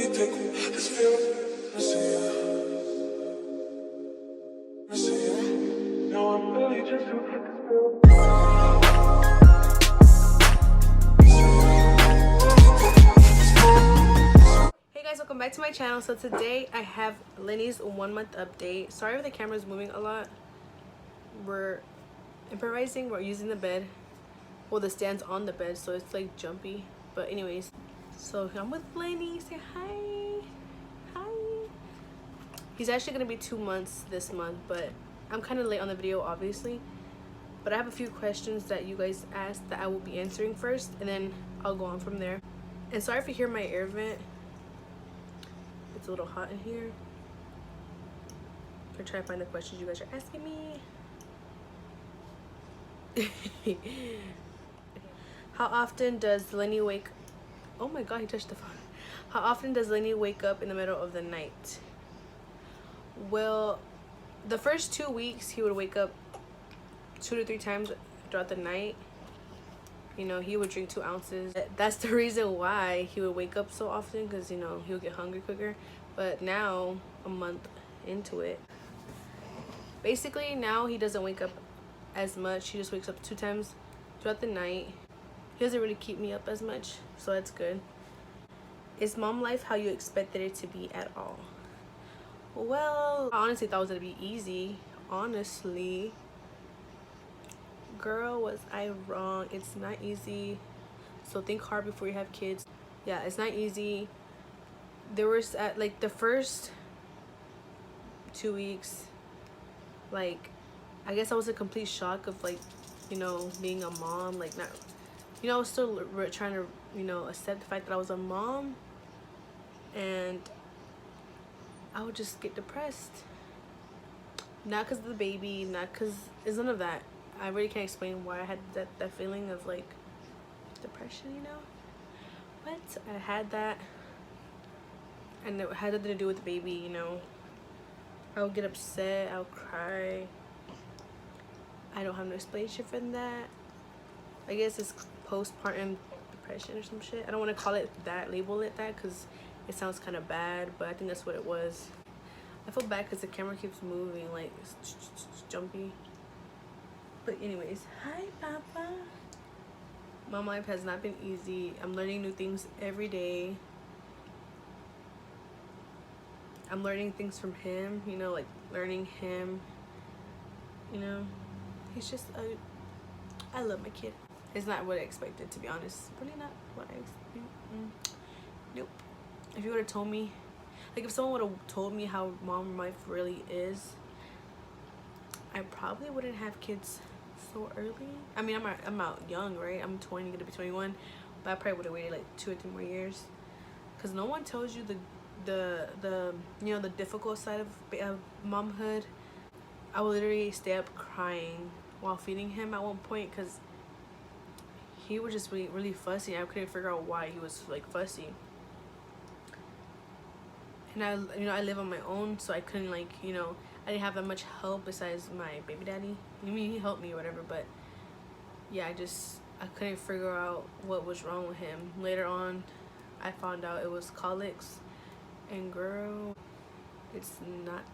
Hey guys, welcome back to my channel. So today I have Lenny's 1 month update. Sorry if the camera's moving a lot. We're improvising. We're using the bed. Well, the stand's on the bed, so it's like jumpy. But anyways, so I'm with Lenny. Say hi. Hi. He's actually gonna be 2 months this month, but I'm kind of late on the video, obviously. But I have a few questions that you guys asked that I will be answering first, and then I'll go on from there. And sorry if you hear my air vent. It's a little hot in here. I'm trying to find the questions you guys are asking me. How often does Lenny wake? Oh my god, he touched the phone. How often does Lenny wake up in the middle of the night? Well, the first 2 weeks he would wake up 2 to 3 times throughout the night. You know, he would drink 2 ounces. That's the reason why he would wake up so often, because, you know, he would get hungry quicker. But now, a month into it, basically now he doesn't wake up as much. He just wakes up 2 times throughout the night. He doesn't really keep me up as much, so that's good. Is mom life how you expected it to be at all? Well, I honestly thought it was gonna be easy. Honestly, girl, was I wrong? It's not easy. So think hard before you have kids. Yeah, it's not easy. There was at like the first 2 weeks, like I guess I was a complete shock of, like, you know, being a mom. Like, not, you know, I was still trying to, you know, accept the fact that I was a mom, and I would just get depressed. Not because of the baby, not because it's none of that. I really can't explain why I had that feeling of like depression, you know. But I had that, and it had nothing to do with the baby, you know. I would get upset, I would cry. I don't have no explanation for that. I guess it's postpartum depression or some shit. I don't want to call it that, label it that, because it sounds kind of bad, but I think that's what it was. I feel bad because the camera keeps moving, like it's jumpy. But anyways, hi Papa. Mom life has not been easy. I'm learning new things every day. I'm learning things from him, you know, like learning him, you know. He's just I love my kid. It's not what I expected, to be honest. Really not what I expected. Nope. If you would have told me, like if someone would have told me how mom life really is, I probably wouldn't have kids so early. I mean, I'm out young, right? I'm 20, gonna be 21, but I probably would have waited like 2 or 3 more years, because no one tells you the you know, the difficult side of momhood. I would literally stay up crying while feeding him at one point, because he was just really fussy. I couldn't figure out why he was like fussy. And I live on my own, so I couldn't, like, you know, I didn't have that much help besides my baby daddy. I mean, he helped me or whatever, but yeah, I couldn't figure out what was wrong with him. Later on, I found out it was colics, and girl, it's not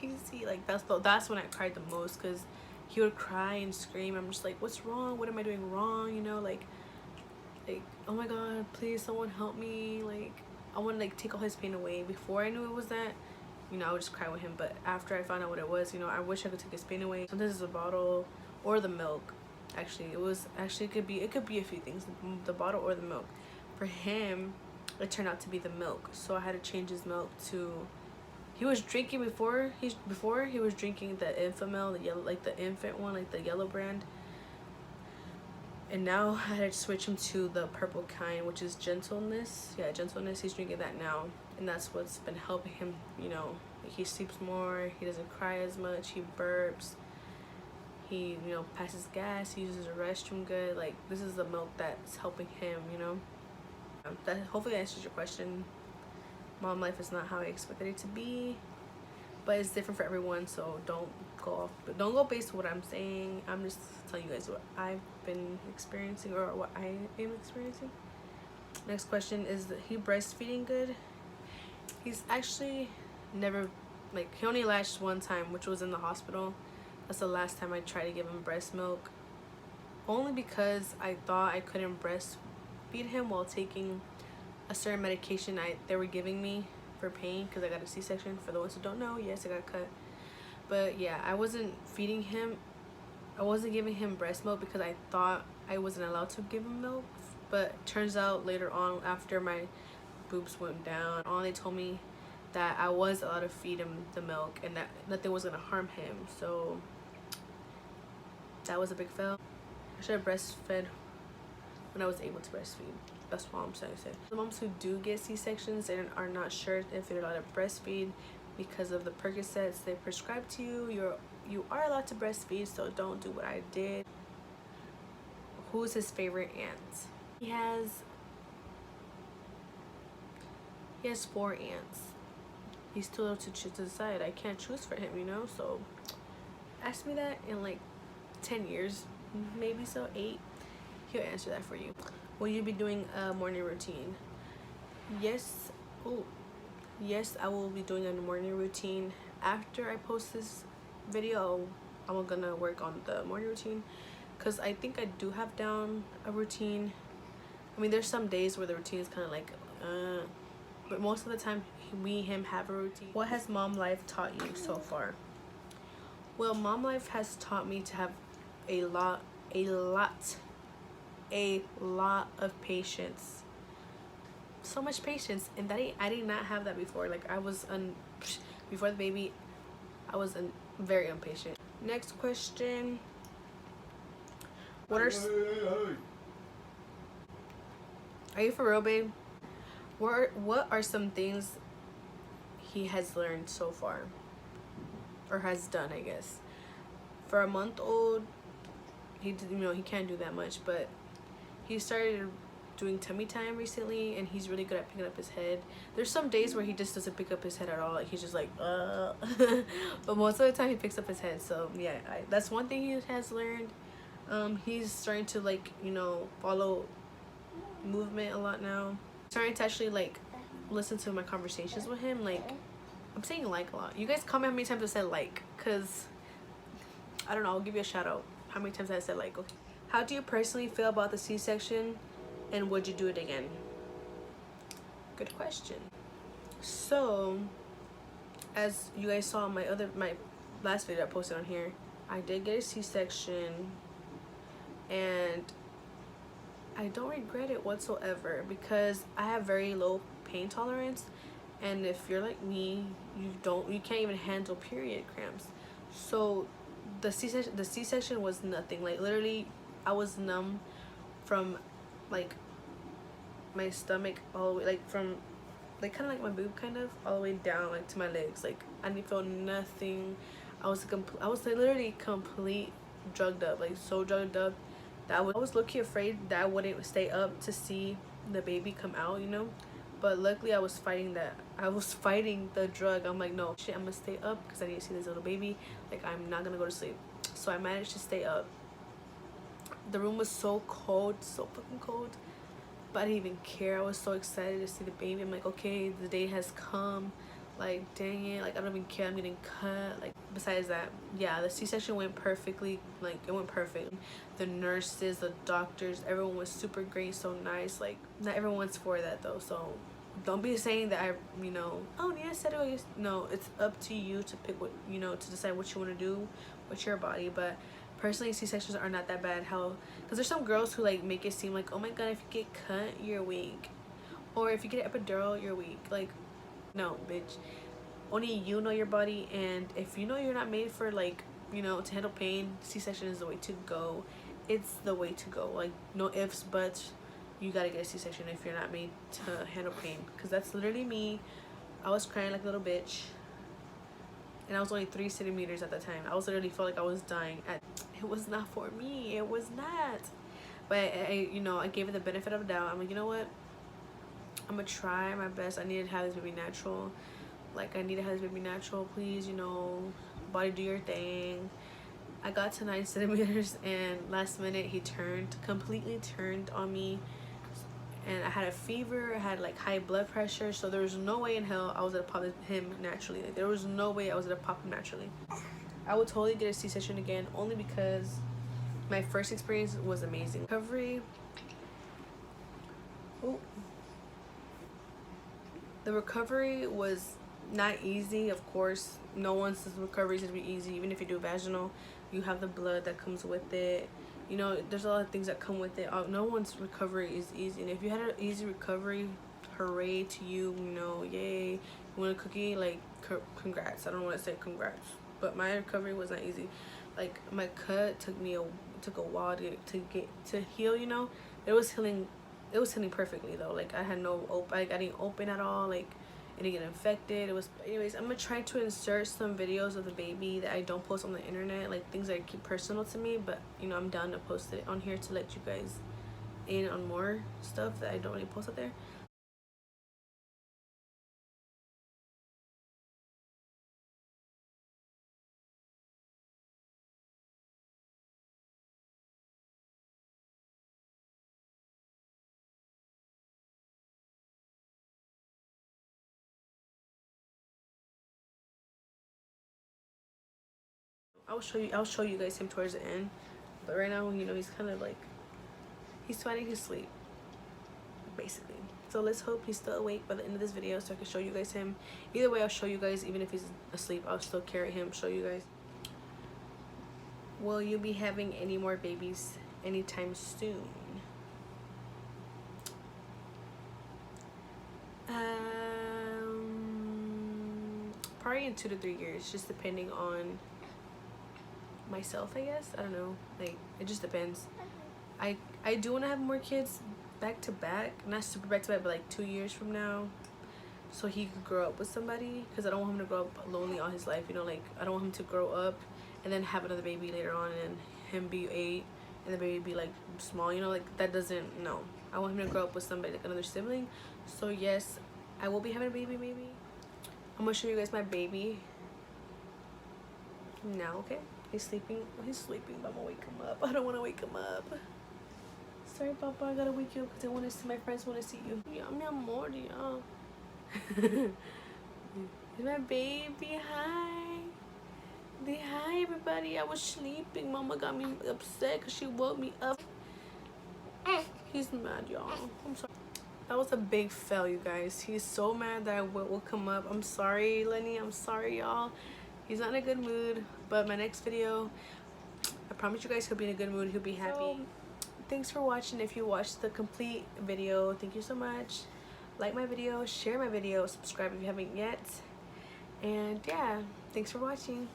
easy. Like that's when I cried the most, because he would cry and scream. I'm just like, what's wrong? What am I doing wrong? You know, like oh my god, please someone help me. Like I want to like take all his pain away. Before I knew it was that, you know, I would just cry with him. But after I found out what it was, you know, I wish I could take his pain away. Sometimes it's a bottle or the milk. Actually, it could be a few things, the bottle or the milk. For him, it turned out to be the milk, so I had to change his milk to. He was drinking before he was drinking the Infamil, the yellow, like the infant one, like the yellow brand. And now I had to switch him to the purple kind, which is Gentleness. Yeah, Gentleness. He's drinking that now, and that's what's been helping him. You know, he sleeps more. He doesn't cry as much. He burps. He, you know, passes gas. He uses the restroom good. Like, this is the milk that's helping him. You know, that hopefully answers your question. Mom life is not how I expected it to be, but it's different for everyone. So don't go based on what I'm saying. I'm just telling you guys what I've been experiencing, or what I am experiencing. Next question is, he breastfeeding good? He's actually never, like, he only latched one time, which was in the hospital. That's the last time I tried to give him breast milk. Only because I thought I couldn't breastfeed him while taking a certain medication they were giving me for pain, because I got a C-section. For the ones who don't know, yes, I got cut. But yeah, I wasn't feeding him. I wasn't giving him breast milk because I thought I wasn't allowed to give him milk. But turns out later on, after my boobs went down, they told me that I was allowed to feed him the milk and that nothing was gonna harm him. So that was a big fail. I should have breastfed when I was able to breastfeed. That's what I'm saying. The moms who do get C-sections and are not sure if they're allowed to breastfeed because of the Percocets they prescribe to you, you are allowed to breastfeed, so don't do what I did. Who's his favorite aunt? He has 4 aunts. He's still up to decide. I can't choose for him, you know? So ask me that in like 10 years, maybe so 8. He'll answer that for you. Will you be doing a morning routine? Yes. Oh, yes, I will be doing a morning routine. After I post this video, I'm gonna work on the morning routine, because I think I do have down a routine. I mean, there's some days where the routine is kind of like but most of the time him have a routine. What has mom life taught you so far? Well, mom life has taught me to have a lot of patience. So much patience, and that I did not have that before. Like, I was before the baby, I was very impatient. Next question. Are you for real, babe? What are some things he has learned so far, or has done, I guess? For a month-old, he can't do that much, but he started doing tummy time recently, and he's really good at picking up his head. There's some days where he just doesn't pick up his head at all, like he's just like but most of the time he picks up his head. So yeah, that's one thing he has learned. He's starting to, like, follow movement a lot now. Starting to actually, like, listen to my conversations with him. Like, I'm saying like a lot. You guys comment how many times I said like, because I don't know, I'll give you a shout out how many times I said like. Okay. How do you personally feel about the C-section, and would you do it again? Good question. So, as you guys saw in my last video I posted on here, I did get a C-section, and I don't regret it whatsoever, because I have very low pain tolerance, and if you're like me, you can't even handle period cramps. So the C-section was nothing. Like, literally, I was numb from, like, my stomach all the way, like, from, like, kind of like my boob, kind of all the way down, like, to my legs. Like, I didn't feel nothing. I was literally complete drugged up, like, so drugged up that I was low-key afraid that I wouldn't stay up to see the baby come out, but luckily I was fighting the drug. I'm like, no shit, I'm gonna stay up because I need to see this little baby. Like, I'm not gonna go to sleep. So I managed to stay up. The room was so cold, so fucking cold, but I didn't even care. I was so excited to see the baby. I'm like, okay, the day has come. Like, dang it, like, I don't even care, I'm getting cut. Like, besides that, yeah, the C-section went perfectly. Like, it went perfect. The nurses, the doctors, everyone was super great, so nice. Like, not everyone's for that though, so don't be saying that oh yeah, said it. No, it's up to you to pick what, to decide what you want to do with your body. But personally, C-sections are not that bad. Because there's some girls who, like, make it seem like, oh my god, if you get cut, you're weak, or if you get an epidural, you're weak. Like, no, bitch. Only you know your body, and if you know you're not made for, like, to handle pain, C-section is the way to go. It's the way to go. Like, no ifs, buts. You gotta get a C-section if you're not made to handle pain, because that's literally me. I was crying like a little bitch, and I was only 3 centimeters at the time. I was literally felt like I was dying. It was not for me. It was not. But I gave it the benefit of the doubt. I'm like, you know what? I'm gonna try my best. I need to have this baby natural. Like, I need to have this baby natural. Please, body, do your thing. I got to 9 centimeters, and last minute he completely turned on me, and I had a fever, I had like high blood pressure, so there was no way in hell I was gonna pop him naturally. Like, there was no way I was gonna pop him naturally. I would totally get a C-section again, only because my first experience was amazing. Recovery, oh, the recovery was not easy. Of course, no one's recovery is gonna be easy. Even if you do vaginal, you have the blood that comes with it. You know, there's a lot of things that come with it. No one's recovery is easy, and if you had an easy recovery, hooray to you. You know, yay. You want a cookie? Like, congrats. I don't want to say congrats, but my recovery was not easy. Like, my cut took a while to heal. You know, it was healing perfectly though. Like, I had I didn't open at all. Like, it didn't get infected. It was, anyways, I'm gonna try to insert some videos of the baby that I don't post on the internet, like things that I keep personal to me, but you know, I'm down to post it on here to let you guys in on more stuff that I don't really post out there. I'll show you guys him towards the end, but right now, you know, he's kind of like, he's finding his sleep basically. So let's hope he's still awake by the end of this video so I can show you guys him. Either way, I'll show you guys. Even if he's asleep, I'll still carry him, show you guys. Will you be having any more babies anytime soon? Probably in 2 to 3 years, just depending on myself, I guess. I don't know, like, it just depends. I do want to have more kids back to back, not super back to back, but like 2 years from now, so he could grow up with somebody, because I don't want him to grow up lonely all his life, you know. Like, I don't want him to grow up and then have another baby later on and him be 8 and the baby be like small, you know. Like, that doesn't, no. I want him to grow up with somebody, like another sibling. So yes, I will be having a baby maybe. I'm gonna show you guys my baby now. Okay, he's sleeping. Oh, he's sleeping, but I'm gonna wake him up. I don't want to wake him up. Sorry, Papa, I gotta wake you up because I want to see, my friends want to see you. Yeah, mi amor, yeah. My baby, hi. Say hi, everybody. I was sleeping. Mama got me upset because she woke me up. He's mad, y'all. I'm sorry. That was a big fail, you guys. He's so mad that I will come up. I'm sorry, Lenny. I'm sorry, y'all. He's not in a good mood. But my next video, I promise you guys he'll be in a good mood. He'll be happy. So, thanks for watching. If you watched the complete video, thank you so much. Like my video, share my video, subscribe if you haven't yet. And yeah, thanks for watching.